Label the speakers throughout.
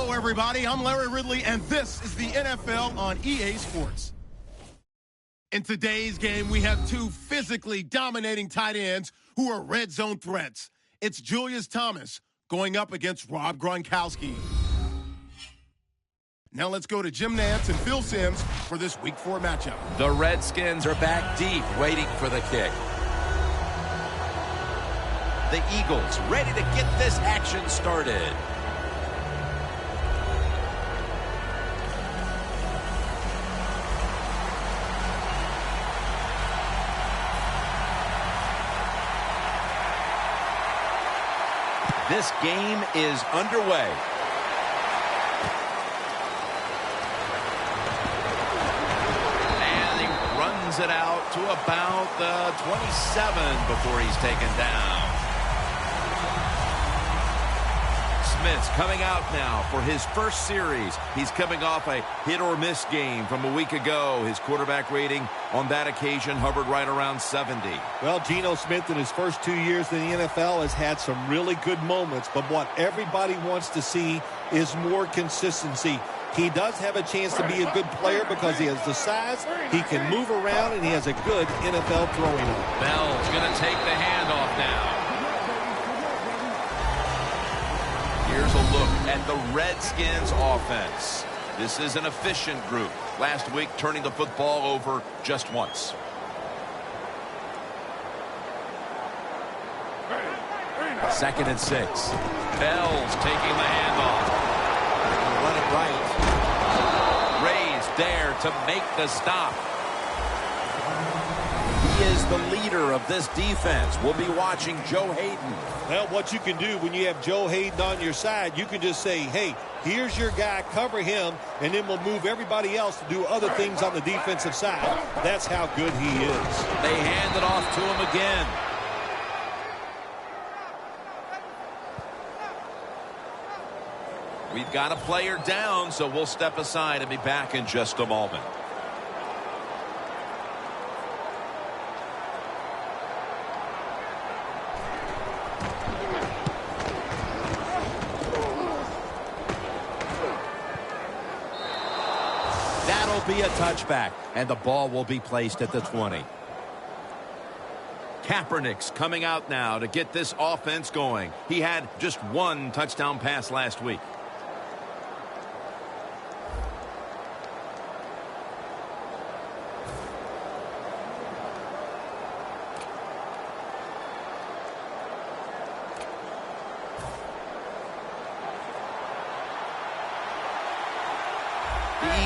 Speaker 1: Hello, everybody. I'm Larry Ridley, and this is the NFL on EA Sports. In today's game, we have two physically dominating tight ends who are red zone threats. It's Julius Thomas going up against Rob Gronkowski. Now let's go to Jim Nantz and Phil Simms for this Week 4 matchup.
Speaker 2: The Redskins are back deep, waiting for the kick. The Eagles ready to get this action started. This game is underway. And he runs it out to about the 27 before he's taken down. Smith's coming out now for his first series. He's coming off a hit-or-miss game from a week ago. His quarterback rating on that occasion hovered right around 70.
Speaker 3: Well, Geno Smith in his first 2 years in the NFL has had some really good moments, but what everybody wants to see is more consistency. He does have a chance to be a good player because he has the size, he can move around, and he has a good NFL throwing arm.
Speaker 2: Bell's going to take the handoff now. Here's a look at the Redskins offense. This is an efficient group. Last week, turning the football over just once. Second and 6. Bell's taking the handoff. Run it right. Ray's there to make the stop. He is the leader of this defense. We'll be watching Joe Hayden.
Speaker 3: Well, what you can do when you have Joe Hayden on your side, you can just say, hey, here's your guy, cover him, and then we'll move everybody else to do other things on the defensive side. That's how good he is.
Speaker 2: They hand it off to him again. We've got a player down, so we'll step aside and be back in just a moment. That'll be a touchback, and the ball will be placed at the 20. Kaepernick's coming out now to get this offense going. He had just one touchdown pass last week.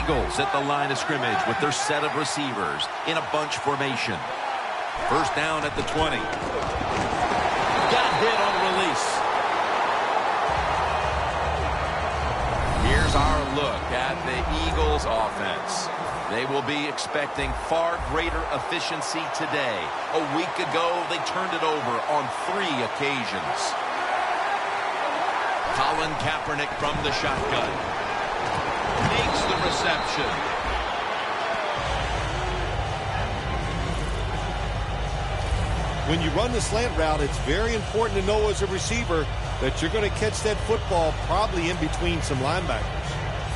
Speaker 2: Eagles at the line of scrimmage with their set of receivers in a bunch formation. First down at the 20. Got hit on release. Here's our look at the Eagles offense. They will be expecting far greater efficiency today. A week ago, they turned it over on 3 occasions. Colin Kaepernick from the shotgun. Makes the reception.
Speaker 3: When you run the slant route, it's very important to know as a receiver that you're going to catch that football probably in between some linebackers.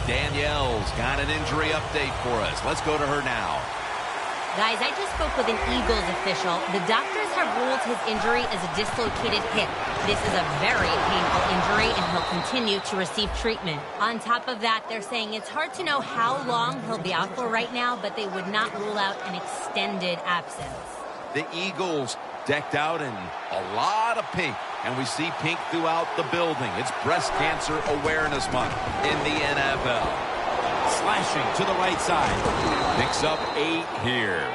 Speaker 2: Danielle's got an injury update for us. Let's go to her now.
Speaker 4: Guys, I just spoke with an Eagles official. The doctors have ruled his injury as a dislocated hip. This is a very painful injury, and he'll continue to receive treatment. On top of that, they're saying it's hard to know how long he'll be out for right now, but they would not rule out an extended absence.
Speaker 2: The Eagles decked out in a lot of pink, and we see pink throughout the building. It's Breast Cancer Awareness Month in the NFL. Slashing to the right side. Picks up 8 here.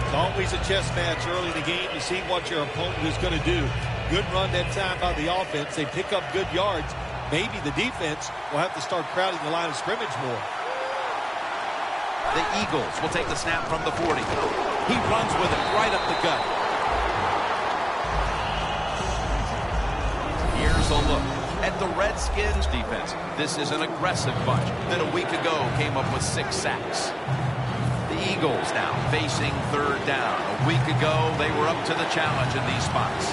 Speaker 3: It's always a chess match early in the game to see what your opponent is going to do. Good run that time by the offense. They pick up good yards. Maybe the defense will have to start crowding the line of scrimmage more.
Speaker 2: The Eagles will take the snap from the 40. He runs with it right up the gut. Here's a look at the Redskins defense. This is an aggressive bunch that a week ago came up with 6 sacks. The Eagles now facing 3rd down. A week ago, they were up to the challenge in these spots.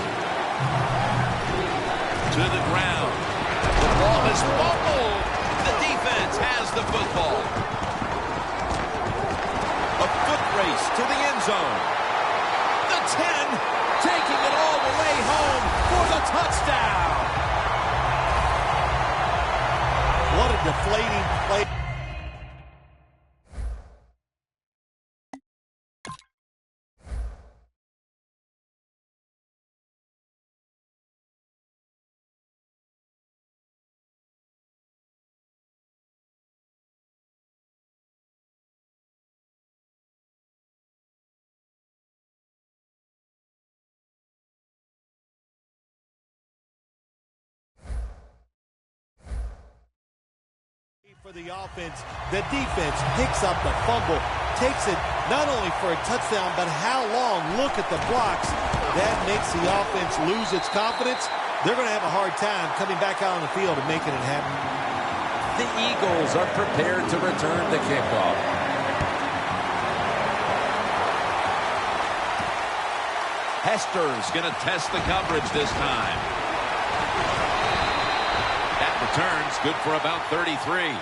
Speaker 2: to the ground. The ball is fumbled. The defense has the football. A foot race to the end zone. The 10, taking it all the way home for the touchdown.
Speaker 3: What a deflating play. For the offense, the defense picks up the fumble, takes it not only for a touchdown, but how long? Look at the blocks. That makes the offense lose its confidence. They're going to have a hard time coming back out on the field and making it happen.
Speaker 2: The Eagles are prepared to return the kickoff. Hester's going to test the coverage this time. That return's good for about 33.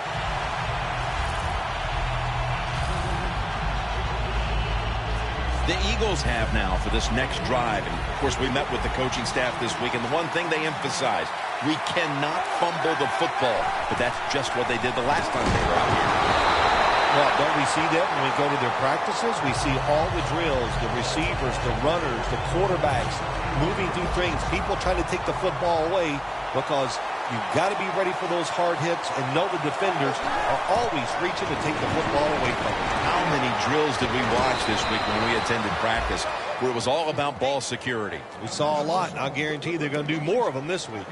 Speaker 2: The Eagles have now for this next drive. And, of course, we met with the coaching staff this week, and the one thing they emphasized, we cannot fumble the football. But that's just what they did the last time they were out here.
Speaker 3: Well, don't we see that when we go to their practices? We see all the drills, the receivers, the runners, the quarterbacks moving through things. People trying to take the football away because you've got to be ready for those hard hits and know the defenders are always reaching to take the football away from them.
Speaker 2: How many drills did we watch this week when we attended practice where it was all about ball security?
Speaker 3: We saw a lot, and I'll guarantee they're going to do more of them this week.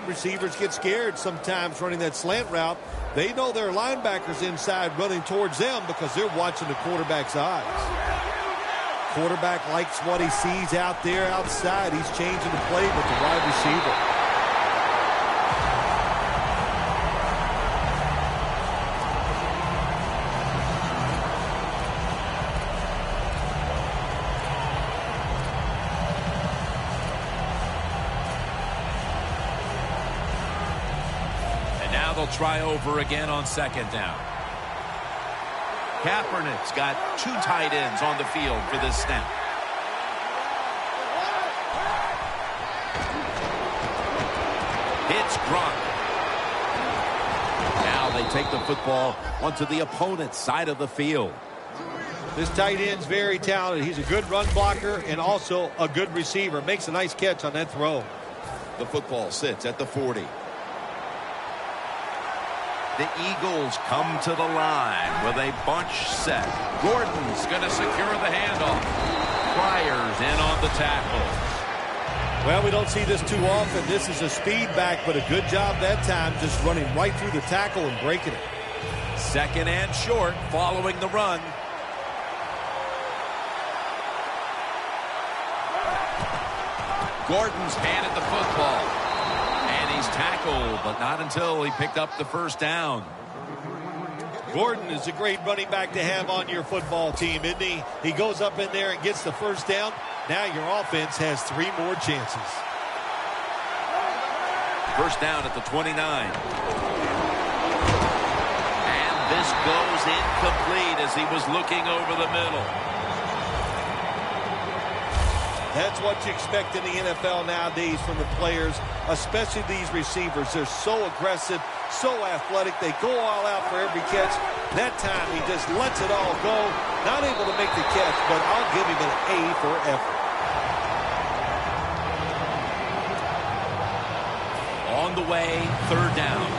Speaker 3: Receivers get scared sometimes running that slant route. They know their linebackers inside running towards them because they're watching the quarterback's eyes. Quarterback likes what he sees out there outside. He's changing the play with the wide receiver.
Speaker 2: They'll try over again on second down. Kaepernick's got two tight ends on the field for this snap. It's Gronk. Now they take the football onto the opponent's side of the field.
Speaker 3: This tight end's very talented. He's a good run blocker and also a good receiver. Makes a nice catch on that throw.
Speaker 2: The football sits at the 40. The Eagles come to the line with a bunch set. Gordon's going to secure the handoff. Pryor's in on the tackle.
Speaker 3: Well, we don't see this too often. This is a speed back, but a good job that time just running right through the tackle and breaking it.
Speaker 2: Second and short following the run. Gordon's handed the football. He's tackled, but not until he picked up the first down.
Speaker 3: Gordon is a great running back to have on your football team, isn't he? He goes up in there and gets the first down. Now your offense has 3 more chances.
Speaker 2: First down at the 29. And this goes incomplete as he was looking over the middle.
Speaker 3: That's what you expect in the NFL nowadays from the players, especially these receivers. They're so aggressive, so athletic. They go all out for every catch. That time he just lets it all go. Not able to make the catch, but I'll give him an A for effort.
Speaker 2: On the way, third down.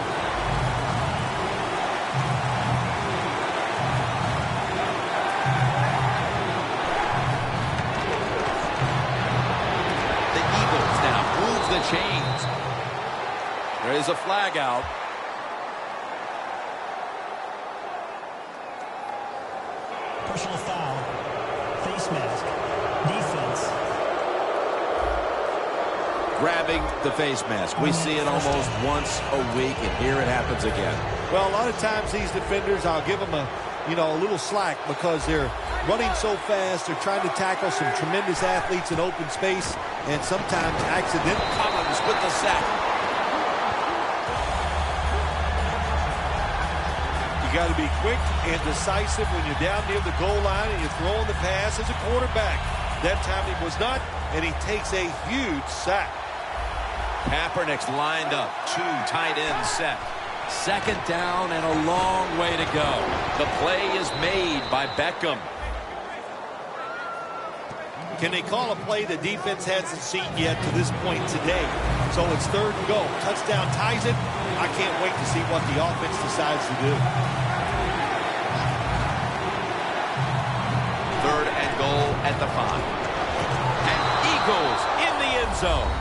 Speaker 2: The chains. There is a flag out.
Speaker 5: Personal foul. Face mask. Defense.
Speaker 2: Grabbing the face mask. We see it almost once a week, and here it happens again.
Speaker 3: Well, a lot of times these defenders, I'll give them a little slack because they're running so fast. They're trying to tackle some tremendous athletes in open space, and sometimes accidentally.
Speaker 2: James with the sack.
Speaker 3: You got to be quick and decisive when you're down near the goal line and you're throwing the pass as a quarterback. That time he was not, and he takes a huge sack.
Speaker 2: Kaepernick's lined up. 2 tight ends set. Second down and a long way to go. The play is made by Beckham.
Speaker 3: Can they call a play the defense hasn't seen yet to this point today? So it's 3rd and goal. Touchdown ties it. I can't wait to see what the offense decides to do.
Speaker 2: 3rd and goal at the 5. And Eagles in the end zone.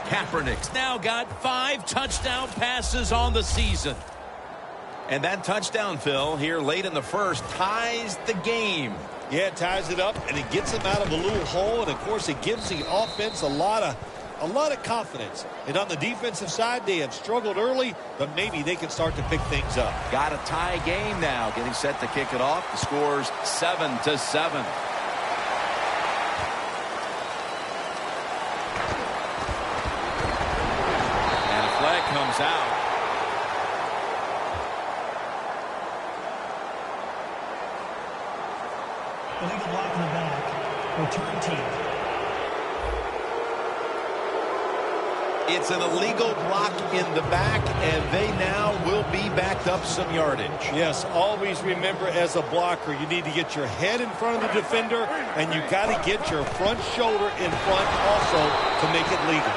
Speaker 2: Kaepernick's now got 5 touchdown passes on the season. And that touchdown, Phil, here late in the first, ties the game.
Speaker 3: Yeah, it ties it up, and it gets them out of a little hole, and of course it gives the offense a lot of confidence. And on the defensive side, they have struggled early, but maybe they can start to pick things up.
Speaker 2: Got a tie game now, getting set to kick it off. The score's 7-7. And a flag comes out.
Speaker 5: Illegal block in the back. Return team.
Speaker 2: It's an illegal block in the back, and they now will be backed up some yardage.
Speaker 3: Yes, always remember as a blocker, you need to get your head in front of the defender, and you got to get your front shoulder in front also to make it legal.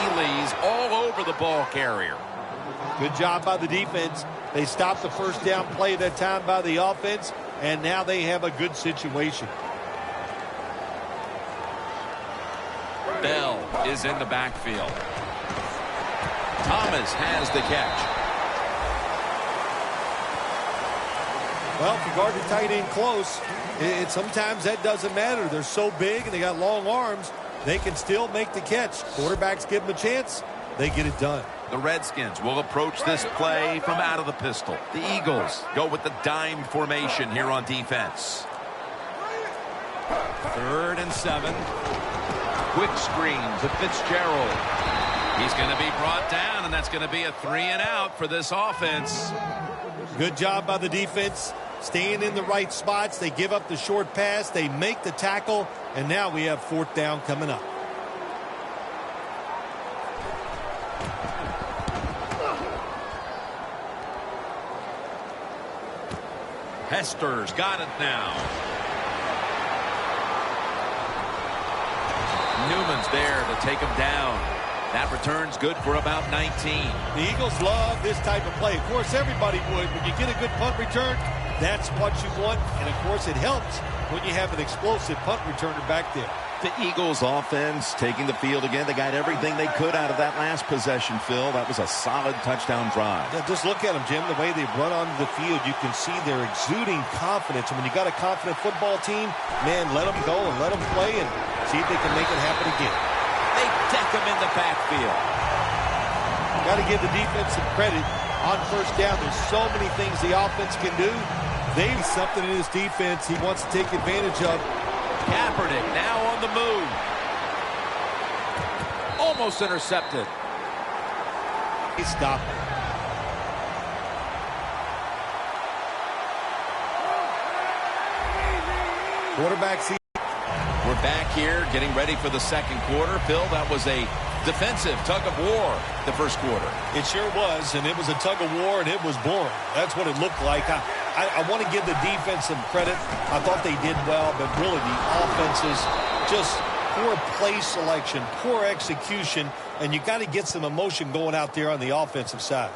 Speaker 2: Ely's all over the ball carrier.
Speaker 3: Good job by the defense. They stopped the first down play that time by the offense, and now they have a good situation.
Speaker 2: Bell is in the backfield. Thomas has the catch.
Speaker 3: Well, if you guard the tight end close, sometimes that doesn't matter. They're so big and they got long arms, they can still make the catch. Quarterbacks give them a chance, they get it done.
Speaker 2: The Redskins will approach this play from out of the pistol. The Eagles go with the dime formation here on defense. 3rd and 7. Quick screen to Fitzgerald. He's going to be brought down, and that's going to be a 3 and out for this offense.
Speaker 3: Good job by the defense. Staying in the right spots. They give up the short pass. They make the tackle, and now we have 4th down coming up.
Speaker 2: Hester's got it now. Newman's there to take him down. That return's good for about 19.
Speaker 3: The Eagles love this type of play. Of course, everybody would. When you get a good punt return, that's what you want. And, of course, it helps when you have an explosive punt returner back there.
Speaker 2: The Eagles offense taking the field again. They got everything they could out of that last possession, Phil. That was a solid touchdown drive.
Speaker 3: Yeah, just look at them, Jim. The way they run onto the field, you can see they're exuding confidence. And when you got a confident football team, man, let them go and let them play and see if they can make it happen again.
Speaker 2: They deck him in the backfield.
Speaker 3: Got to give the defense some credit on first down. There's so many things the offense can do. They've something in his defense he wants to take advantage of.
Speaker 2: Kaepernick now on the move. Almost intercepted.
Speaker 3: He stopped it. Quarterback seat.
Speaker 2: We're back here getting ready for the second quarter. Phil, that was a defensive tug of war the first quarter.
Speaker 3: It sure was, and it was a tug of war, and it was boring. That's what it looked like. I want to give the defense some credit. I thought they did well, but really the offenses, just poor play selection, poor execution, and you got to get some emotion going out there on the offensive side.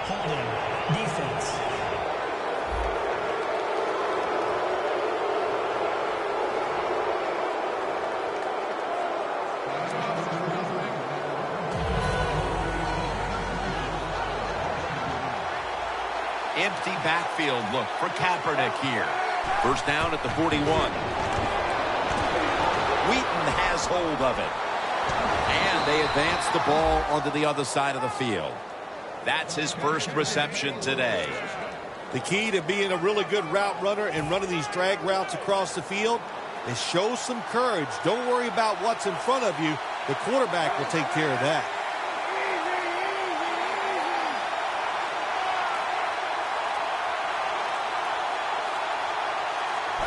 Speaker 5: Holding. Defense.
Speaker 2: Empty backfield look for Kaepernick here. First down at the 41. Wheaton has hold of it. And they advance the ball onto the other side of the field. That's his first reception today.
Speaker 3: The key to being a really good route runner and running these drag routes across the field is show some courage. Don't worry about what's in front of you. The quarterback will take care of that.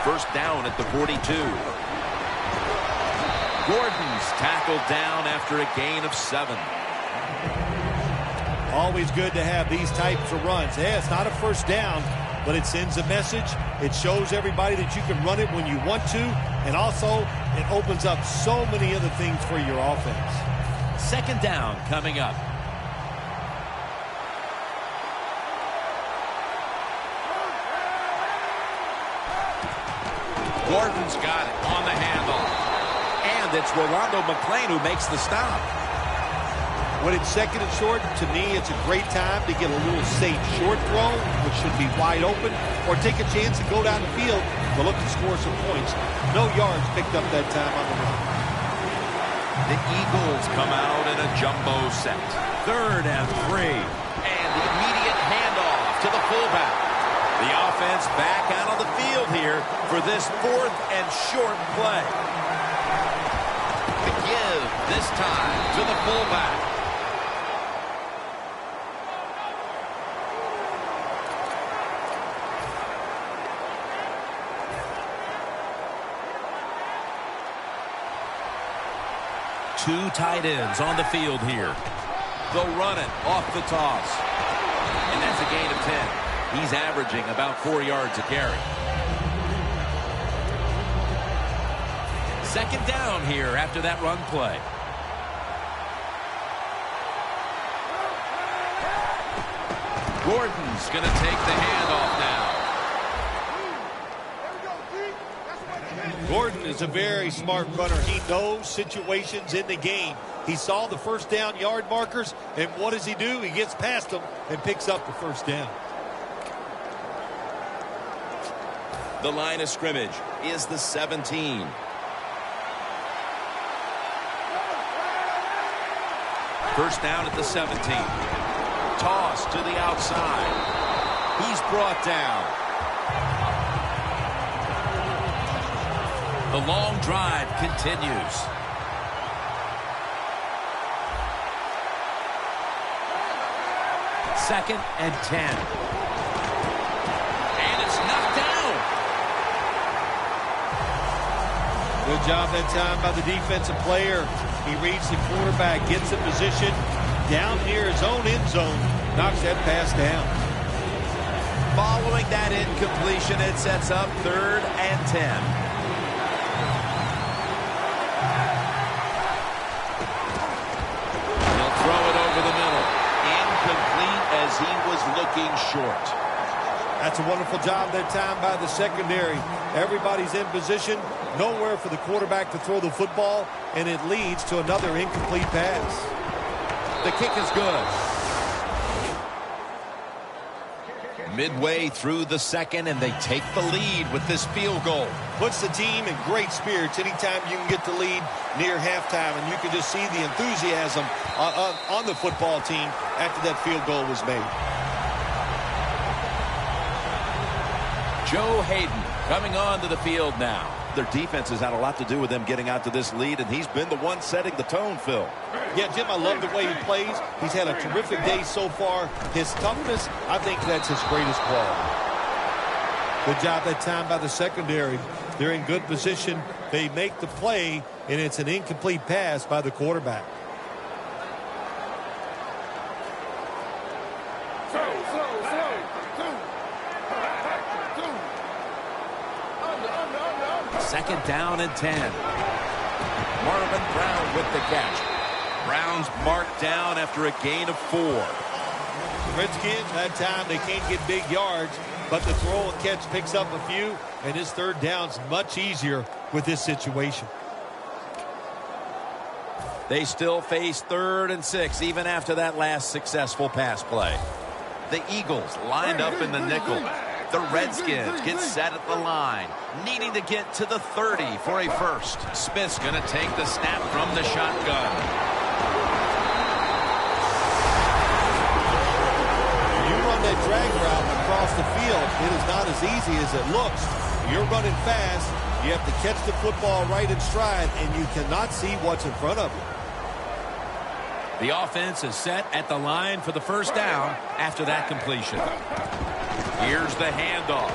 Speaker 2: First down at the 42. Gordon's tackled down after a gain of 7.
Speaker 3: Always good to have these types of runs. Yeah, it's not a first down, but it sends a message. It shows everybody that you can run it when you want to, and also it opens up so many other things for your offense.
Speaker 2: Second down coming up. Gordon's got it on the handoff. And it's Rolando McClain who makes the stop.
Speaker 3: When it's second and short, to me, it's a great time to get a little safe short throw, which should be wide open, or take a chance to go down the field to look to score some points. No yards picked up that time on the run.
Speaker 2: The Eagles come out in a jumbo set. 3rd and 3. And the immediate handoff to the fullback. The offense back out on the field here for this 4th and short play. The give this time to the fullback. Two tight ends on the field here. They'll run it off the toss. And that's a gain of 10. He's averaging about 4 yards a carry. Second down here after that run play. Gordon's going to take the handoff now.
Speaker 3: Gordon is a very smart runner. He knows situations in the game. He saw the first down yard markers, and what does he do? He gets past them and picks up the first down.
Speaker 2: The line of scrimmage is the 17. First down at the 17. Toss to the outside. He's brought down. The long drive continues. Second and 10. And it's knocked down.
Speaker 3: Good job that time by the defensive player. He reads the quarterback, gets in position down near his own end zone, knocks that pass down.
Speaker 2: Following that incompletion, it sets up 3rd and 10. As he was looking short.
Speaker 3: That's a wonderful job that time by the secondary. Everybody's in position, nowhere for the quarterback to throw the football, and it leads to another incomplete pass.
Speaker 2: The kick is good. Midway through the second, and they take the lead with this field goal.
Speaker 3: Puts the team in great spirits anytime you can get the lead near halftime, and you can just see the enthusiasm on the football team after that field goal was made.
Speaker 2: Joe Hayden coming on to the field now. Their defense has had a lot to do with them getting out to this lead, and he's been the one setting the tone, Phil.
Speaker 3: Yeah, Jim, I love the way he plays. He's had a terrific day so far. His toughness, I think that's his greatest quality. Good job that time by the secondary. They're in good position. They make the play, and it's an incomplete pass by the quarterback.
Speaker 2: Second down and 10. Marvin Brown with the catch. Brown's marked down after a gain of 4.
Speaker 3: Redskins, that time they can't get big yards, but the throw and catch picks up a few, and his third down's much easier with this situation.
Speaker 2: They still face 3rd and 6 even after that last successful pass play. The Eagles lined up in the nickel. The Redskins get set at the line, needing to get to the 30 for a first. Smith's going to take the snap from the shotgun.
Speaker 3: You run that drag route across the field, it is not as easy as it looks. You're running fast. You have to catch the football right in stride, and you cannot see what's in front of you.
Speaker 2: The offense is set at the line for the first down after that completion. Here's the handoff.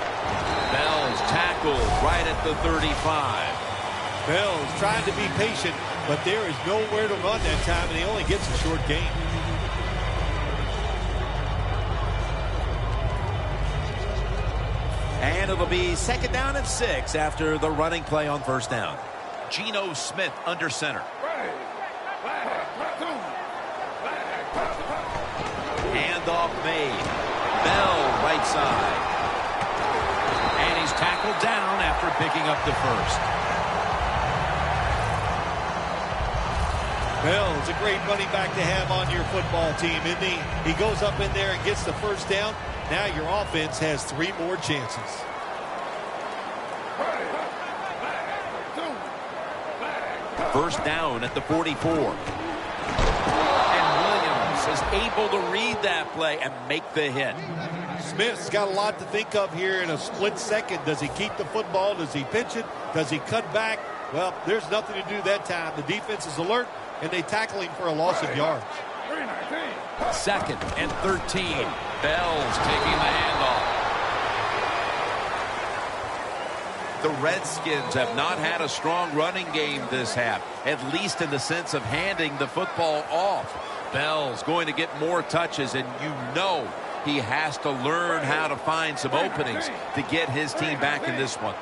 Speaker 2: Bell's tackled right at the 35.
Speaker 3: Bell's trying to be patient, but there is nowhere to run that time, and he only gets a short gain.
Speaker 2: And it'll be second down and 6 after the running play on first down. Geno Smith under center. Handoff made. Bell right side. And he's tackled down after picking up the first.
Speaker 3: Bell's a great running back to have on your football team, isn't he? He goes up in there and gets the first down. Now your offense has 3 more chances.
Speaker 2: First down at the 44. And Williams is able to read that play and make the hit.
Speaker 3: Smith's got a lot to think of here in a split second. Does he keep the football? Does he pitch it? Does he cut back? Well, there's nothing to do that time. The defense is alert, and they tackle him for a loss of yards.
Speaker 2: Second and 13. Bell's taking the handoff. The Redskins have not had a strong running game this half, at least in the sense of handing the football off. Bell's going to get more touches, and you know he has to learn how to find some openings to get his team back in this one.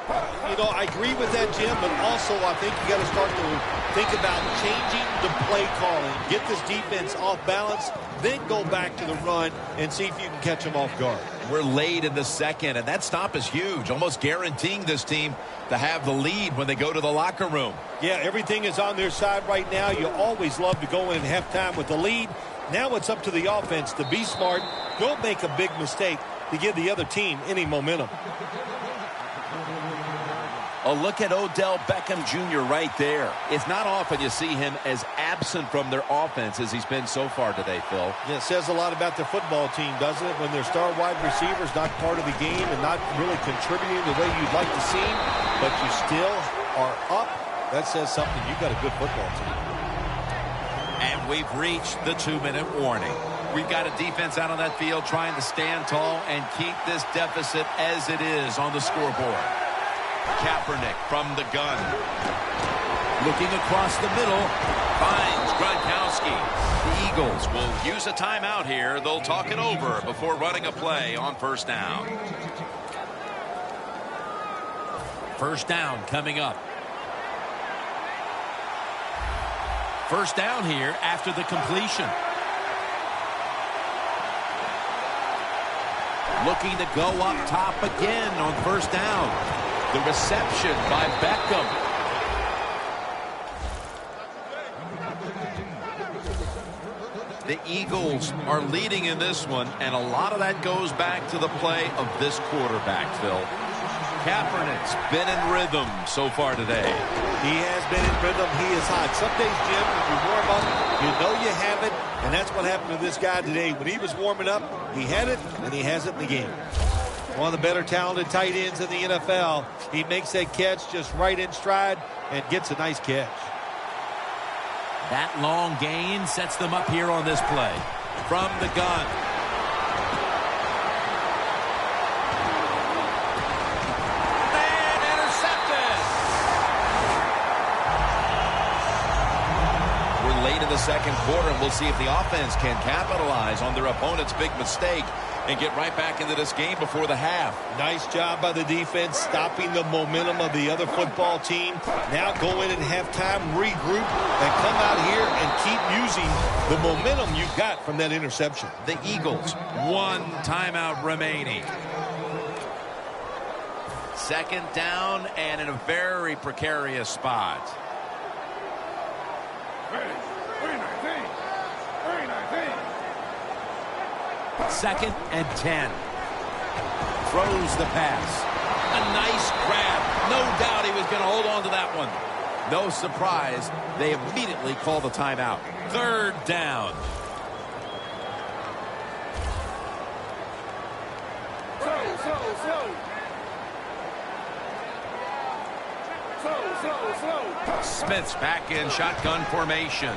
Speaker 3: You know, I agree with that, Jim, but also I think you got to start to think about changing the play calling. Get this defense off balance, then go back to the run and see if you can catch them off guard.
Speaker 2: We're late in the second, and that stop is huge, almost guaranteeing this team to have the lead when they go to the locker room.
Speaker 3: Yeah, everything is on their side right now. You always love to go in at halftime with the lead. Now it's up to the offense to be smart. Don't make a big mistake to give the other team any momentum.
Speaker 2: A look at Odell Beckham Jr. right there. It's not often you see him as absent from their offense as he's been so far today, Phil.
Speaker 3: Yeah, it says a lot about their football team, doesn't it? When their star wide receiver's not part of the game and not really contributing the way you'd like to see him, but you still are up. That says something. You've got a good football team.
Speaker 2: And we've reached the 2-minute warning. We've got a defense out on that field trying to stand tall and keep this deficit as it is on the scoreboard. Kaepernick from the gun. Looking across the middle. Finds Gronkowski. The Eagles will use a timeout here. They'll talk it over before running a play on first down. First down coming up. First down here after the completion. Looking to go up top again on first down. The reception by Beckham. The Eagles are leading in this one, and a lot of that goes back to the play of this quarterback, Phil. Kaepernick's been in rhythm so far today.
Speaker 3: He has been in rhythm. He is hot. Some days, Jim, when you warm up, you know you have it, and that's what happened to this guy today. When he was warming up, he had it, and he has it in the game. One of the better talented tight ends in the NFL. He makes that catch just right in stride and gets a nice catch.
Speaker 2: That long gain sets them up here on this play. From the gun. And intercepted. We're late in the second quarter, and we'll see if the offense can capitalize on their opponent's big mistake and get right back into this game before the half.
Speaker 3: Nice job by the defense, stopping the momentum of the other football team. Now go in at halftime, regroup, and come out here and keep using the momentum you got from that interception.
Speaker 2: The Eagles, 1 timeout remaining. Second down and in a very precarious spot. Second and 10. Throws the pass. A nice grab. No doubt he was going to hold on to that one. No surprise, they immediately call the timeout. Third down. Smith's back in shotgun formation.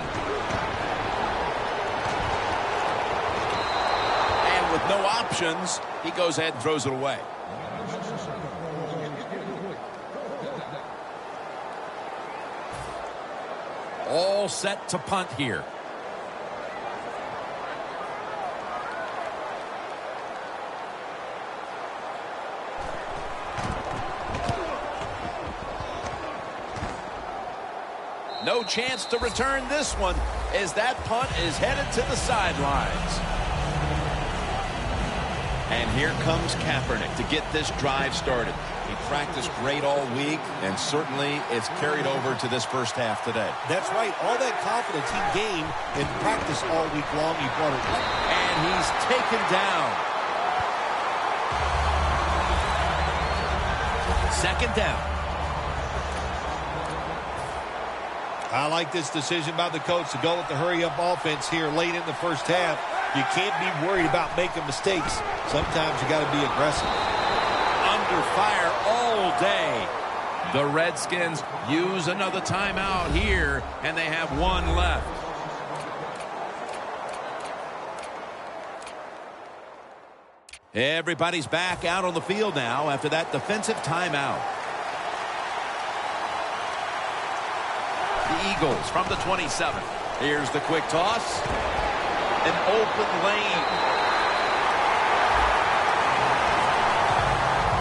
Speaker 2: No options. He goes ahead and throws it away. All set to punt here. No chance to return this one as that punt is headed to the sidelines. And here comes Kaepernick to get this drive started. He practiced great all week, and certainly it's carried over to this first half today.
Speaker 3: That's right. All that confidence he gained in practice all week long, he brought it up.
Speaker 2: And he's taken down. Second down.
Speaker 3: I like this decision by the coach to go with the hurry-up offense here late in the first half. You can't be worried about making mistakes. Sometimes you got to be aggressive.
Speaker 2: Under fire all day. The Redskins use another timeout here, and they have one left. Everybody's back out on the field now after that defensive timeout. The Eagles from the 27. Here's the quick toss. An open lane.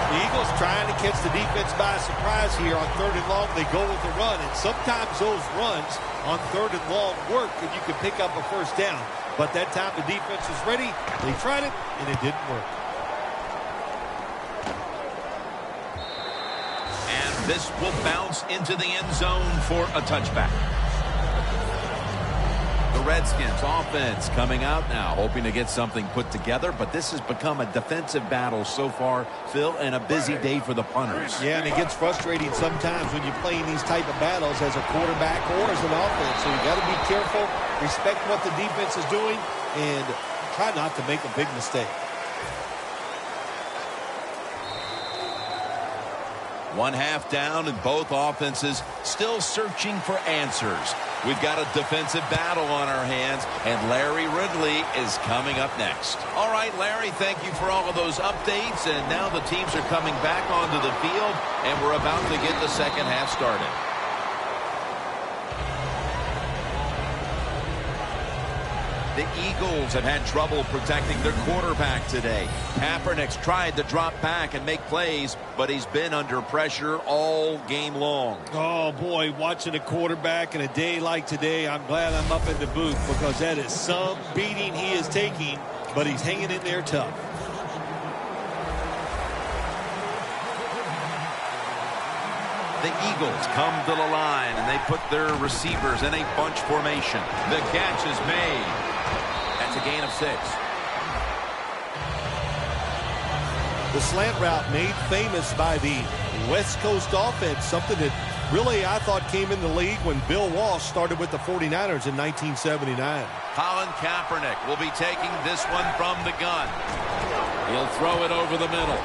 Speaker 3: The Eagles trying to catch the defense by surprise here on 3rd and long. They go with the run, and sometimes those runs on 3rd and long work, and you can pick up a first down. But that time the defense was ready. They tried it, and it didn't work.
Speaker 2: And this will bounce into the end zone for a touchback. The Redskins offense coming out now, hoping to get something put together, but this has become a defensive battle so far, Phil, and a busy day for the punters.
Speaker 3: Yeah, and it gets frustrating sometimes when you're playing these type of battles as a quarterback or as an offense. So you got to be careful, respect what the defense is doing, and try not to make a big mistake.
Speaker 2: One half down, and both offenses still searching for answers. We've got a defensive battle on our hands, and Larry Ridley is coming up next. All right, Larry, thank you for all of those updates, and now the teams are coming back onto the field, and we're about to get the second half started. The Eagles have had trouble protecting their quarterback today. Kaepernick's tried to drop back and make plays, but he's been under pressure all game long.
Speaker 3: Oh, boy, watching a quarterback in a day like today, I'm glad I'm up in the booth because that is some beating he is taking, but he's hanging in there tough.
Speaker 2: The Eagles come to the line, and they put their receivers in a bunch formation. The catch is made. That's a gain of 6.
Speaker 3: The slant route made famous by the West Coast offense, something that really I thought came in the league when Bill Walsh started with the 49ers in 1979.
Speaker 2: Colin Kaepernick will be taking this one from the gun. He'll throw it over the middle.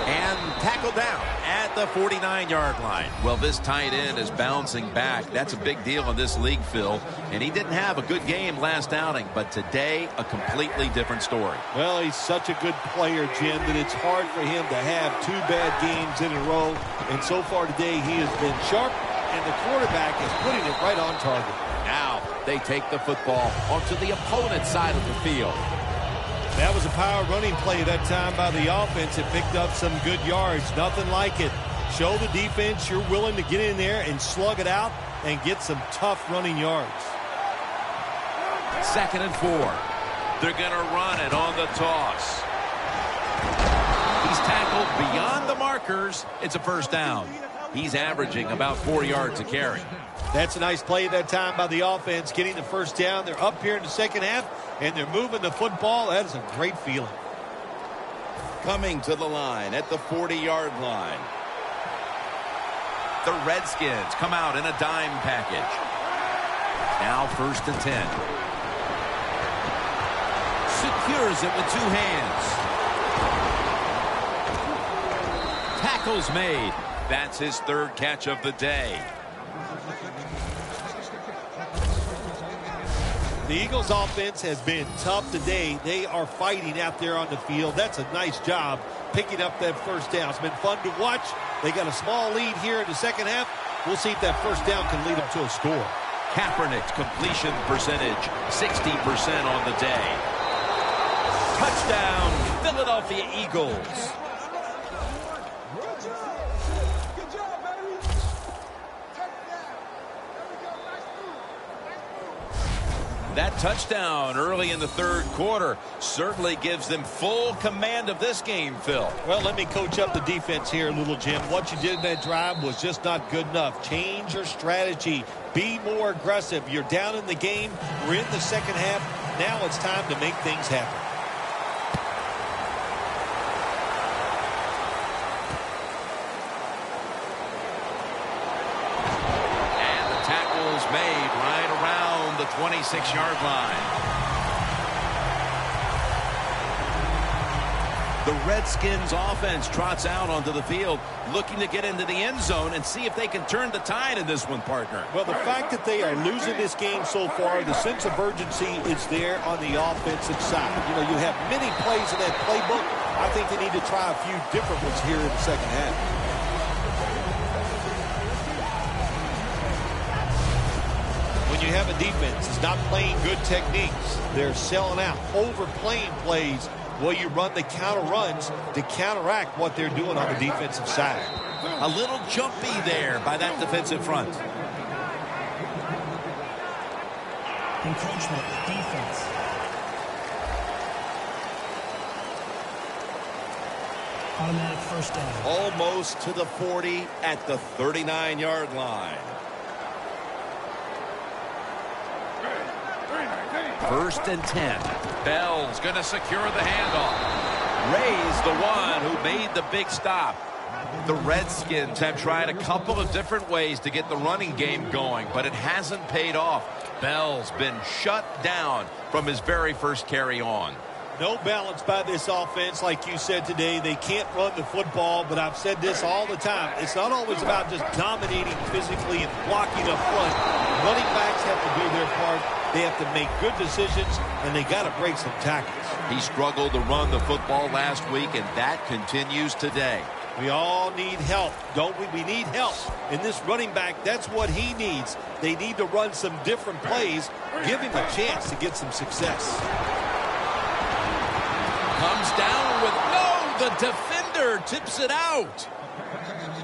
Speaker 2: And tackle down at the 49-yard line. Well, this tight end is bouncing back. That's a big deal in this league, Phil. And he didn't have a good game last outing, but today a completely different story.
Speaker 3: Well, he's such a good player, Jim, that it's hard for him to have 2 bad games in a row. And so far today, he has been sharp, and the quarterback is putting it right on target.
Speaker 2: Now they take the football onto the opponent's side of the field.
Speaker 3: That was a power running play that time by the offense. It picked up some good yards. Nothing like it. Show the defense you're willing to get in there and slug it out and get some tough running yards.
Speaker 2: 2nd and 4. They're going to run it on the toss. He's tackled beyond the markers. It's a first down. He's averaging about 4 yards a carry.
Speaker 3: That's a nice play that time by the offense, getting the first down. They're up here in the second half, and they're moving the football. That is a great feeling.
Speaker 2: Coming to the line at the 40-yard line. The Redskins come out in a dime package. Now 1st and 10. Secures it with 2 hands. Tackles made. That's his 3rd catch of the day.
Speaker 3: The Eagles offense has been tough today. They are fighting out there on the field. That's a nice job picking up that first down. It's been fun to watch. They got a small lead here in the second half. We'll see if that first down can lead them to a score.
Speaker 2: Kaepernick's completion percentage, 60% on the day. Touchdown, Philadelphia Eagles. That touchdown early in the third quarter certainly gives them full command of this game, Phil.
Speaker 3: Well, let me coach up the defense here a little, Jim. What you did in that drive was just not good enough. Change your strategy. Be more aggressive. You're down in the game. We're in the second half. Now it's time to make things happen.
Speaker 2: And the tackle's made right around the 26-yard line. The Redskins offense trots out onto the field, looking to get into the end zone and see if they can turn the tide in this one, partner.
Speaker 3: Well, the fact that they are losing this game so far, the sense of urgency is there on the offensive side. You know, you have many plays in that playbook. I think they need to try a few different ones here in the second half. When you have a defense that's not playing good techniques, they're selling out, overplaying plays. Well, you run the counter runs to counteract what they're doing on the defensive side.
Speaker 2: A little jumpy there by that defensive front.
Speaker 5: Encroachment, defense. Automatic first down.
Speaker 2: Almost to the 40 at the 39-yard line. First and 10. Bell's going to secure the handoff. Ray's the one who made the big stop. The Redskins have tried a couple of different ways to get the running game going, but it hasn't paid off. Bell's been shut down from his very first carry on.
Speaker 3: No balance by this offense, like you said today. They can't run the football, but I've said this all the time. It's not always about just dominating physically and blocking up front. Running backs have to do their part. They have to make good decisions, and they got to break some tackles.
Speaker 2: He struggled to run the football last week, and that continues today.
Speaker 3: We all need help, don't we? We need help. In this running back, that's what he needs. They need to run some different plays, give him a chance to get some success.
Speaker 2: Comes down with the defender tips it out.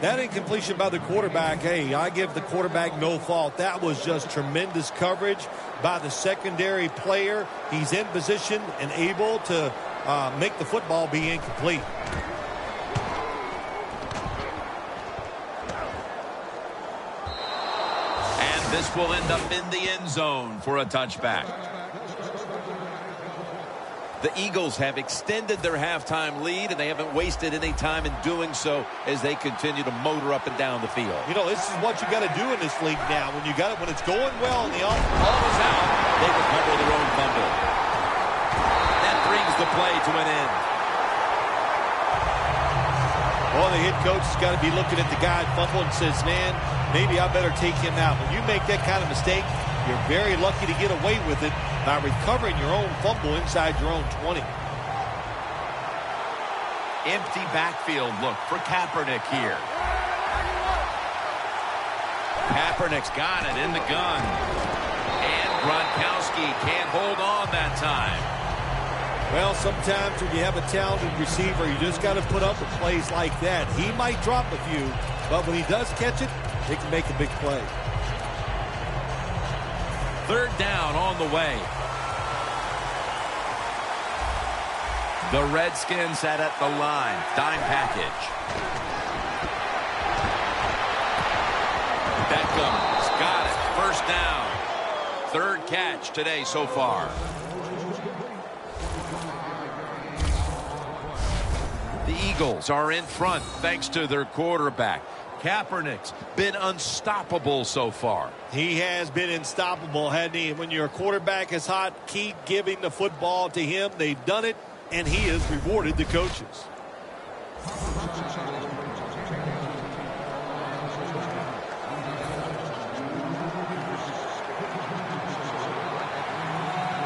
Speaker 3: That incompletion by the quarterback, hey, I give the quarterback no fault. That was just tremendous coverage by the secondary player. He's in position and able to make the football be incomplete.
Speaker 2: And this will end up in the end zone for a touchback. The Eagles have extended their halftime lead, and they haven't wasted any time in doing so as they continue to motor up and down the field.
Speaker 3: You know, this is what you got to do in this league now. When it's going well and the ball is out,
Speaker 2: they recover their own fumble. That brings the play to an end.
Speaker 3: Well, the head coach has got to be looking at the guy fumble and says, man, maybe I better take him out. When you make that kind of mistake, you're very lucky to get away with it by recovering your own fumble inside your own 20.
Speaker 2: Empty backfield look for Kaepernick here. Kaepernick's got it in the gun. And Gronkowski can't hold on that time.
Speaker 3: Well, sometimes when you have a talented receiver, you just got to put up with plays like that. He might drop a few, but when he does catch it, he can make a big play.
Speaker 2: Third down on the way. The Redskins set at the line. Dime package. Beckham's got it. First down. Third catch today so far. The Eagles are in front thanks to their quarterback. Kaepernick's been unstoppable so far.
Speaker 3: He has been unstoppable, hasn't he? When your quarterback is hot, keep giving the football to him. They've done it, and he has rewarded the coaches.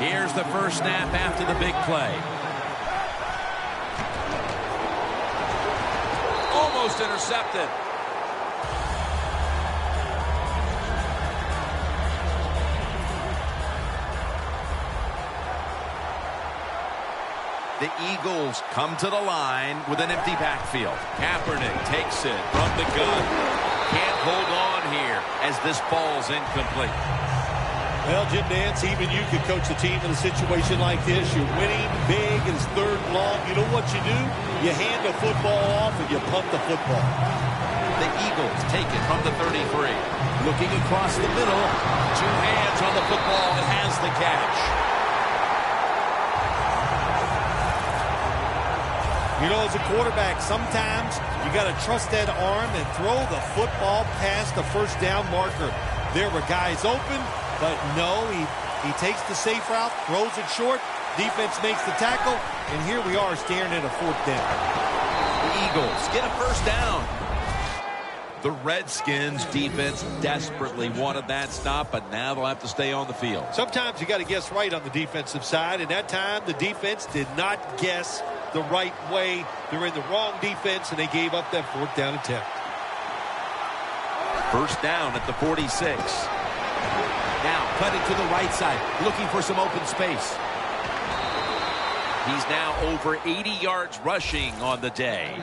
Speaker 2: Here's the first snap after the big play. Almost intercepted. The Eagles come to the line with an empty backfield. Kaepernick takes it from the gun. Can't hold on here as this falls incomplete.
Speaker 3: Well, Jim Nance, even you could coach a team in a situation like this. You're winning big, and it's third and long. You know what you do? You hand the football off and you punt the football.
Speaker 2: The Eagles take it from the 33. Looking across the middle. Two hands on the football and has the catch.
Speaker 3: You know, as a quarterback, sometimes you got to trust that arm and throw the football past the first down marker. There were guys open, but no, he takes the safe route, throws it short, defense makes the tackle, and here we are staring at a fourth down.
Speaker 2: The Eagles get a first down. The Redskins defense desperately wanted that stop, but now they'll have to stay on the field.
Speaker 3: Sometimes you got to guess right on the defensive side, and that time the defense did not guess the right way. They're in the wrong defense, and they gave up that fourth down attempt.
Speaker 2: First down at the 46. Now cutting to the right side, looking for some open space. He's now over 80 yards rushing on the day.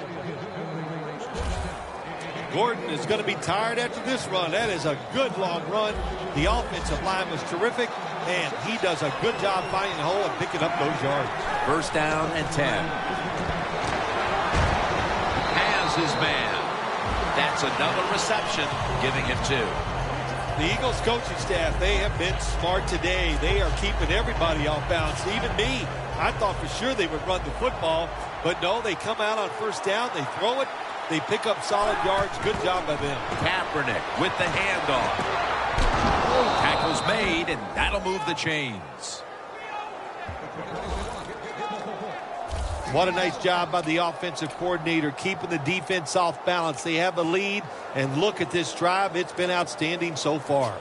Speaker 3: Gordon is going to be tired after this run. That is a good long run. The offensive line was terrific, and he does a good job finding the hole and picking up those yards.
Speaker 2: First down and 10. Has his man. That's another reception, giving him 2.
Speaker 3: The Eagles coaching staff, they have been smart today. They are keeping everybody off balance, even me. I thought for sure they would run the football, but no, they come out on first down, they throw it, they pick up solid yards. Good job by them.
Speaker 2: Kaepernick with the handoff. Tackle's made, and that'll move the chains.
Speaker 3: What a nice job by the offensive coordinator keeping the defense off balance. They have a lead, and look at this drive. It's been outstanding so far.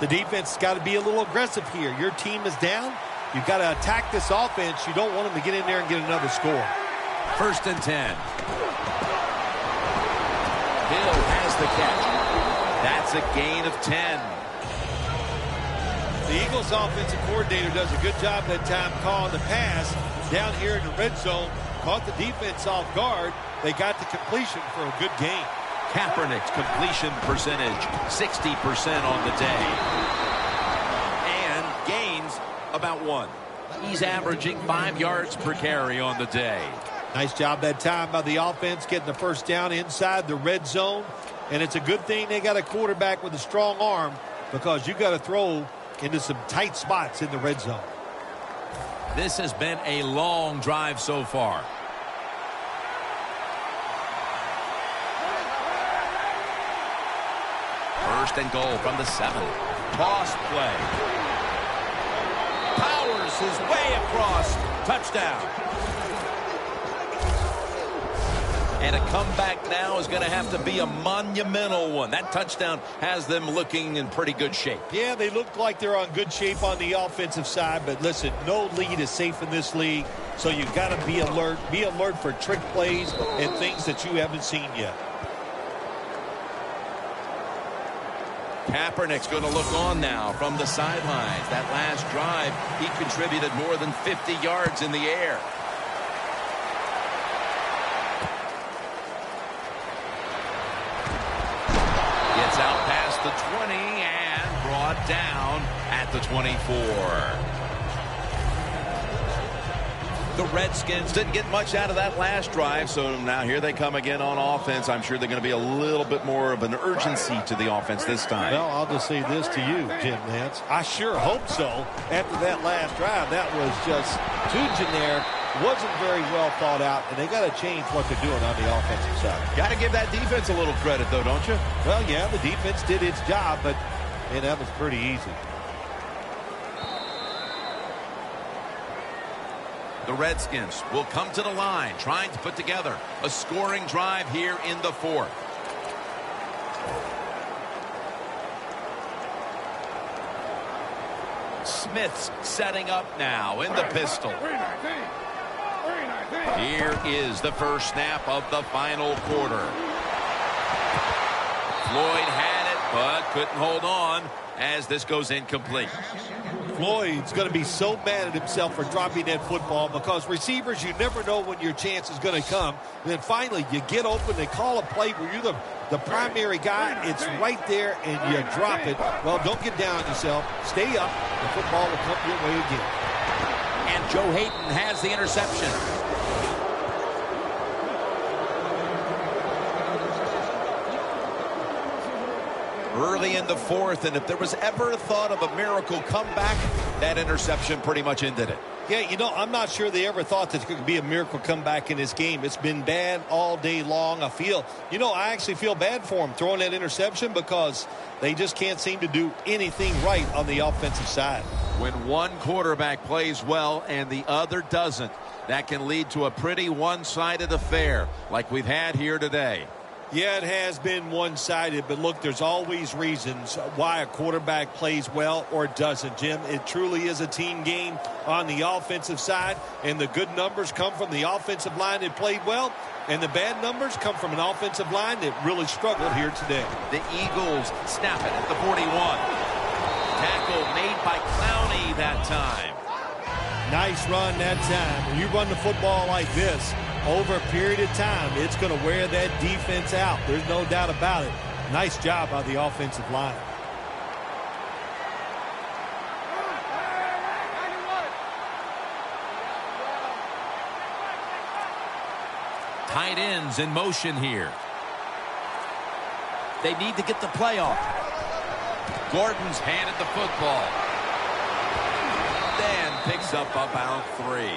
Speaker 3: The defense has got to be a little aggressive here. Your team is down. You've got to attack this offense. You don't want them to get in there and get another score.
Speaker 2: First and 10. Hill has the catch. That's a gain of 10.
Speaker 3: The Eagles offensive coordinator does a good job that time calling the pass down here in the red zone. Caught the defense off guard. They got the completion for a good gain.
Speaker 2: Kaepernick's completion percentage, 60% on the day. And gains about 1. He's averaging 5 yards per carry on the day.
Speaker 3: Nice job that time by the offense getting the first down inside the red zone. And it's a good thing they got a quarterback with a strong arm, because you got to throw into some tight spots in the red zone.
Speaker 2: This has been a long drive so far. First and goal from the 7. Toss play. Powers his way across. Touchdown. And a comeback now is going to have to be a monumental one. That touchdown has them looking in pretty good shape.
Speaker 3: Yeah, they look like they're on good shape on the offensive side, but listen, no lead is safe in this league, so you've got to be alert. Be alert for trick plays and things that you haven't seen yet.
Speaker 2: Kaepernick's going to look on now from the sidelines. That last drive, he contributed more than 50 yards in the air. Gets out past the 20 and brought down at the 24. The Redskins didn't get much out of that last drive, so now here they come again on offense. I'm sure they're going to be a little bit more of an urgency to the offense this time.
Speaker 3: Well, I'll just say this to you, Jim Nance. I sure hope so. After that last drive, that was just too generic, wasn't very well thought out, and they got to change what they're doing on the offensive side.
Speaker 2: Got to give that defense a little credit, though, don't you?
Speaker 3: Well, yeah, the defense did its job, but man, that was pretty easy.
Speaker 2: The Redskins will come to the line, trying to put together a scoring drive here in the 4th. Smith's setting up now in the pistol. Here is the first snap of the final quarter. Floyd had it, but couldn't hold on as this goes incomplete.
Speaker 3: Floyd's going to be so mad at himself for dropping that football because receivers, you never know when your chance is going to come. And then finally, you get open, they call a play where you're the primary guy. It's right there, and you drop it. Well, don't get down on yourself. Stay up. The football will come your way again.
Speaker 2: And Joe Hayden has the interception. Early in the fourth, and if there was ever a thought of a miracle comeback, that interception pretty much ended it.
Speaker 3: Yeah, you know, I'm not sure they ever thought that there could be a miracle comeback in this game. It's been bad all day long. I actually feel bad for them throwing that interception because they just can't seem to do anything right on the offensive side.
Speaker 2: When one quarterback plays well and the other doesn't, that can lead to a pretty one-sided affair like we've had here today.
Speaker 3: Yeah, it has been one-sided, but look, there's always reasons why a quarterback plays well or doesn't, Jim. It truly is a team game on the offensive side, and the good numbers come from the offensive line that played well, and the bad numbers come from an offensive line that really struggled here today.
Speaker 2: The Eagles snap it at the 41. Tackle made by Clowney that time.
Speaker 3: Nice run that time. When you run the football like this, over a period of time, it's going to wear that defense out. There's no doubt about it. Nice job by the offensive line.
Speaker 2: Tight ends in motion here. They need to get the play off. Gordon's handed the football. Dan picks up about 3.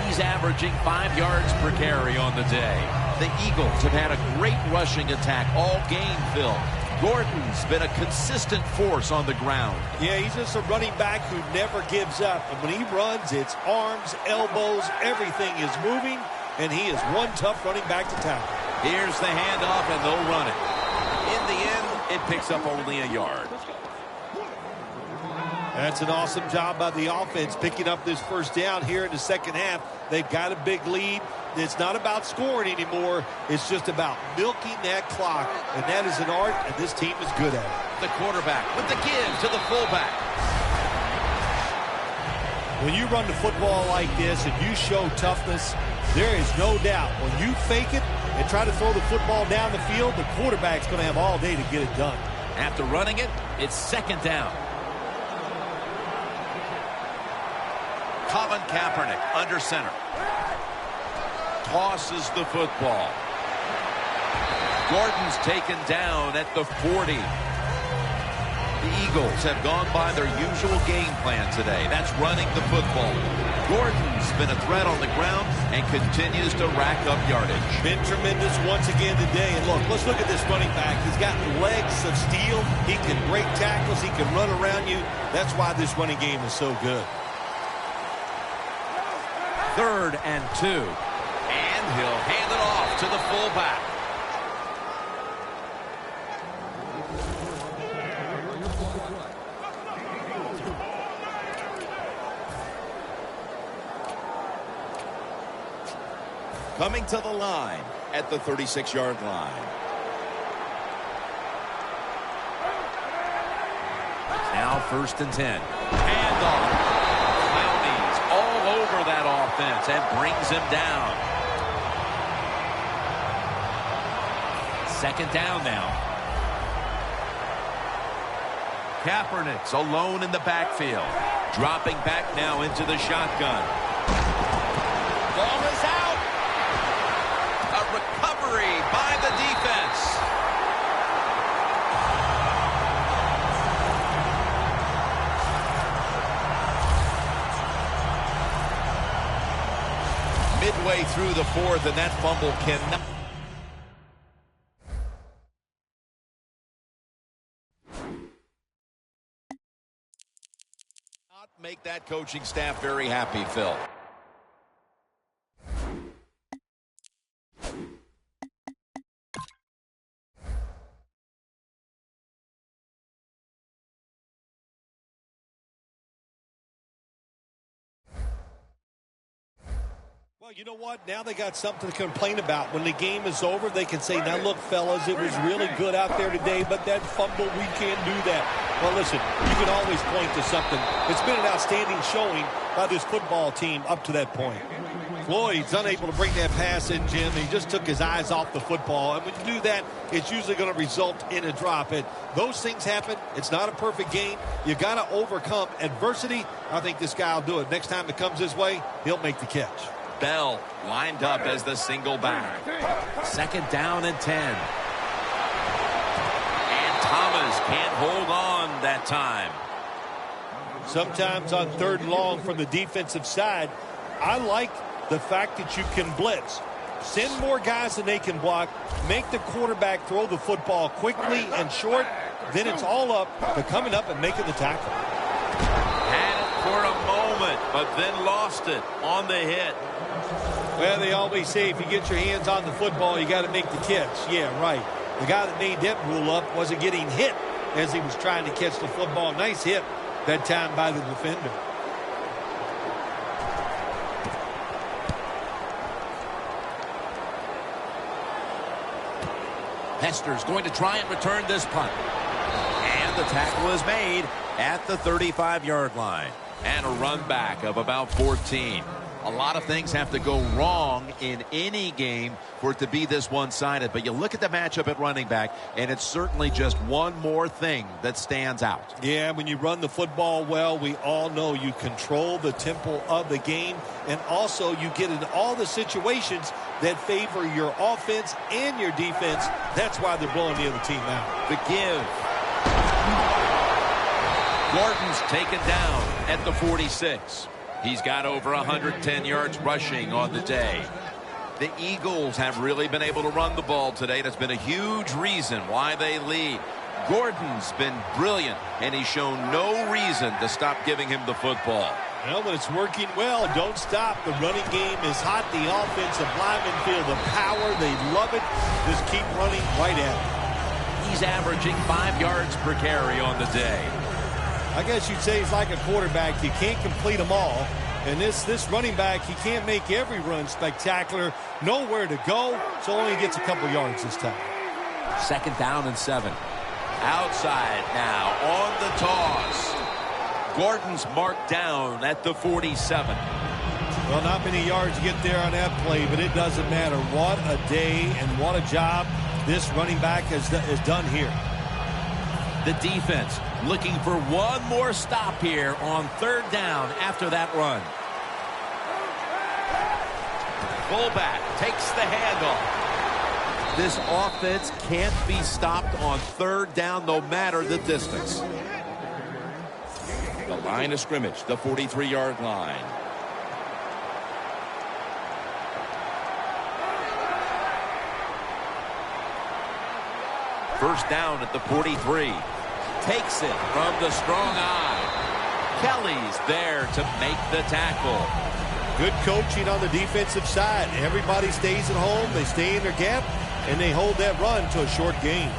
Speaker 2: He's averaging 5 yards per carry on the day. The Eagles have had a great rushing attack all game, Phil. Gordon's been a consistent force on the ground.
Speaker 3: Yeah, he's just a running back who never gives up. And when he runs, it's arms, elbows, everything is moving, and he is one tough running back to tackle.
Speaker 2: Here's the handoff, and they'll run it. In the end, it picks up only a yard.
Speaker 3: That's an awesome job by the offense picking up this first down here in the second half. They've got a big lead. It's not about scoring anymore. It's just about milking that clock, and that is an art, and this team is good at it.
Speaker 2: The quarterback with the give to the fullback.
Speaker 3: When you run the football like this and you show toughness, there is no doubt when you fake it and try to throw the football down the field, the quarterback's going to have all day to get it done.
Speaker 2: After running it, it's second down. Colin Kaepernick under center. Tosses the football. Gordon's taken down at the 40. The Eagles have gone by their usual game plan today. That's running the football. Gordon's been a threat on the ground and continues to rack up yardage.
Speaker 3: Been tremendous once again today. And look, let's look at this running back. He's got legs of steel. He can break tackles. He can run around you. That's why this running game is so good.
Speaker 2: 3rd and 2. And he'll hand it off to the fullback. Coming to the line at the 36-yard line. Now 1st and 10. Handoff. Clowney's all over that offense and brings him down. 2nd down now. Kaepernick's alone in the backfield. Dropping back now into the shotgun. Ball is out. A recovery by the defense. Midway through the 4th, and that fumble cannot make that coaching staff very happy, Phil.
Speaker 3: Well, you know what? Now they got something to complain about. When the game is over, they can say, now look, fellas, it was really good out there today, but that fumble, we can't do that. Well, listen, you can always point to something. It's been an outstanding showing by this football team up to that point. Floyd's unable to bring that pass in, Jim. He just took his eyes off the football. And when you do that, it's usually going to result in a drop. And those things happen. It's not a perfect game. You got to overcome adversity. I think this guy will do it. Next time it comes his way, he'll make the catch.
Speaker 2: Bell lined up as the single back. 2nd down and 10. And Thomas can't hold on that time.
Speaker 3: Sometimes on 3rd and long from the defensive side, I like the fact that you can blitz. Send more guys than they can block. Make the quarterback throw the football quickly and short. Then it's all up to coming up and making the tackle.
Speaker 2: Had it for a moment, but then lost it on the hit.
Speaker 3: Well, they always say if you get your hands on the football, you got to make the catch. Yeah, right. The guy that made that rule up wasn't getting hit as he was trying to catch the football. Nice hit that time by the defender.
Speaker 2: Hester's going to try and return this punt. And the tackle is made at the 35-yard line. And a run back of about 14. A lot of things have to go wrong in any game for it to be this one-sided. But you look at the matchup at running back, and it's certainly just one more thing that stands out.
Speaker 3: Yeah, when you run the football well, we all know you control the tempo of the game. And also you get in all the situations that favor your offense and your defense. That's why they're blowing the other team out.
Speaker 2: The give. Gordon's taken down at the 46. He's got over 110 yards rushing on the day. The Eagles have really been able to run the ball today. That's been a huge reason why they lead. Gordon's been brilliant, and he's shown no reason to stop giving him the football.
Speaker 3: Well, when it's working well, don't stop. The running game is hot. The offensive linemen feel the power. They love it. Just keep running right at it.
Speaker 2: He's averaging 5 yards per carry on the day.
Speaker 3: I guess you'd say he's like a quarterback. You can't complete them all. And this running back, he can't make every run spectacular. Nowhere to go, so only gets a couple yards this time.
Speaker 2: 2nd down and 7. Outside now on the toss. Gordon's marked down at the 47.
Speaker 3: Well, not many yards to get there on that play, but it doesn't matter. What a day and what a job this running back has done here.
Speaker 2: The defense looking for one more stop here on 3rd down after that run. Fullback takes the handoff. This offense can't be stopped on 3rd down no matter the distance. The line of scrimmage, the 43-yard line. First down at the 43. Takes it from the strong eye. Kelly's there to make the tackle.
Speaker 3: Good coaching on the defensive side. Everybody stays at home. They stay in their gap, and they hold that run to a short gain.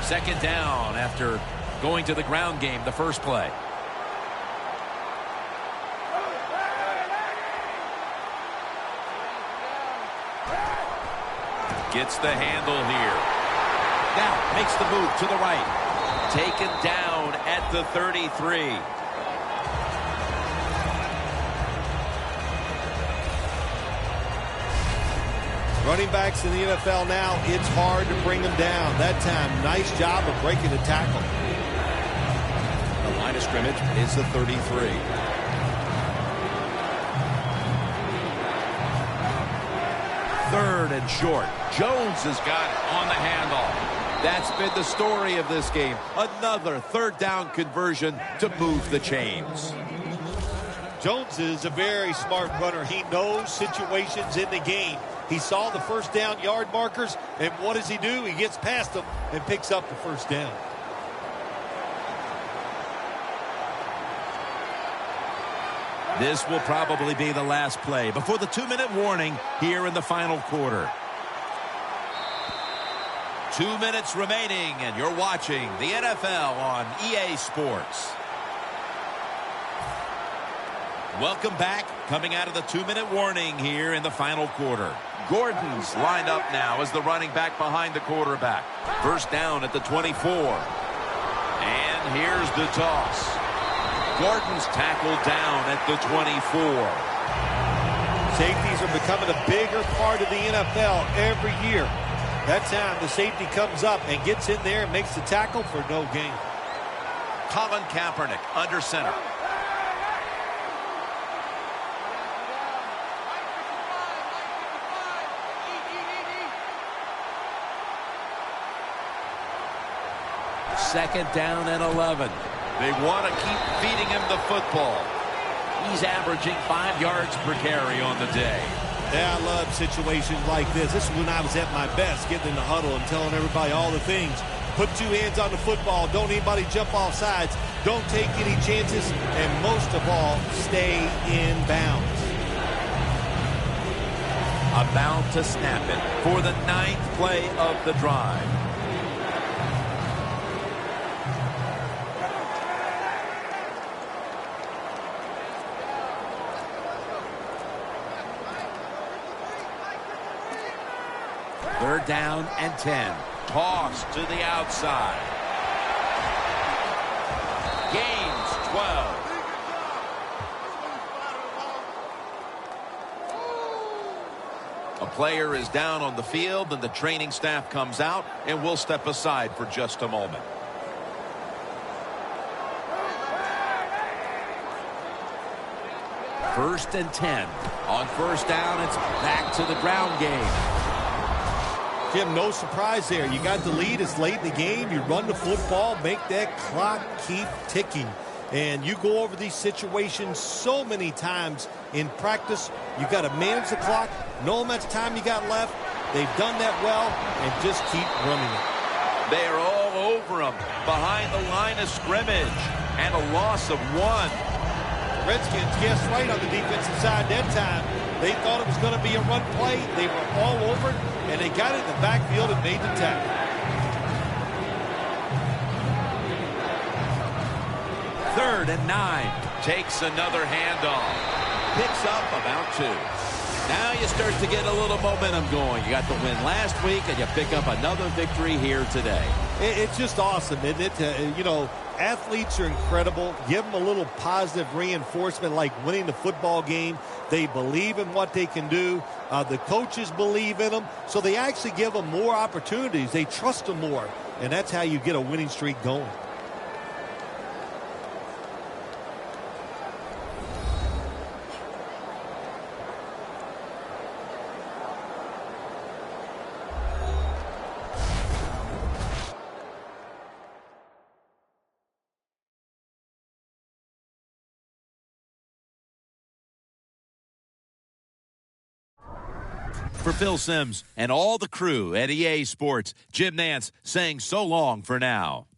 Speaker 2: 2nd down after going to the ground game the first play. Gets the handle here. Now makes the move to the right. Taken down at the 33.
Speaker 3: Running backs in the NFL now, it's hard to bring them down. That time, nice job of breaking the tackle.
Speaker 2: The line of scrimmage is the 33. Third and short. Jones has got it on the handoff. That's been the story of this game. Another 3rd down conversion to move the chains.
Speaker 3: Jones is a very smart runner. He knows situations in the game. He saw the 1st down yard markers, and what does he do? He gets past them and picks up the 1st down.
Speaker 2: This will probably be the last play before the 2-minute warning here in the final quarter. 2 minutes remaining, and you're watching the NFL on EA Sports. Welcome back. Coming out of the 2-minute warning here in the final quarter. Gordon's lined up now as the running back behind the quarterback. First down at the 24. And here's the toss. Gordon's tackled down at the 24.
Speaker 3: Safeties are becoming a bigger part of the NFL every year. That time the safety comes up and gets in there and makes the tackle for no gain.
Speaker 2: Colin Kaepernick under center. Second down and 11. They want to keep feeding him the football. He's averaging 5 yards per carry on the day.
Speaker 3: Yeah, I love situations like this. This is when I was at my best, getting in the huddle and telling everybody all the things. Put 2 hands on the football. Don't anybody jump off sides. Don't take any chances. And most of all, stay in bounds.
Speaker 2: About to snap it for the 9th play of the drive. Third down and 10. Toss to the outside. Gains 12. A player is down on the field, and the training staff comes out, and we'll step aside for just a moment. First and 10. On first down, it's back to the ground game.
Speaker 3: Jim, no surprise there. You got the lead. It's late in the game. You run the football, make that clock keep ticking. And you go over these situations so many times in practice. You got to manage the clock, know how much time you got left. They've done that well, and just keep running it.
Speaker 2: They are all over him behind the line of scrimmage, and a loss of 1.
Speaker 3: Redskins guessed right on the defensive side that time. They thought it was going to be a run play. They were all over it, and they got it in the backfield and made the tackle.
Speaker 2: Third and 9. Takes another handoff. Picks up about 2. Now you start to get a little momentum going. You got the win last week, and you pick up another victory here today.
Speaker 3: It's just awesome, isn't it? Athletes are incredible. Give them a little positive reinforcement like winning the football game. They believe in what they can do. The coaches believe in them, so they actually give them more opportunities. They trust them more, and that's how you get a winning streak going.
Speaker 2: For Phil Simms and all the crew at EA Sports, Jim Nantz saying so long for now.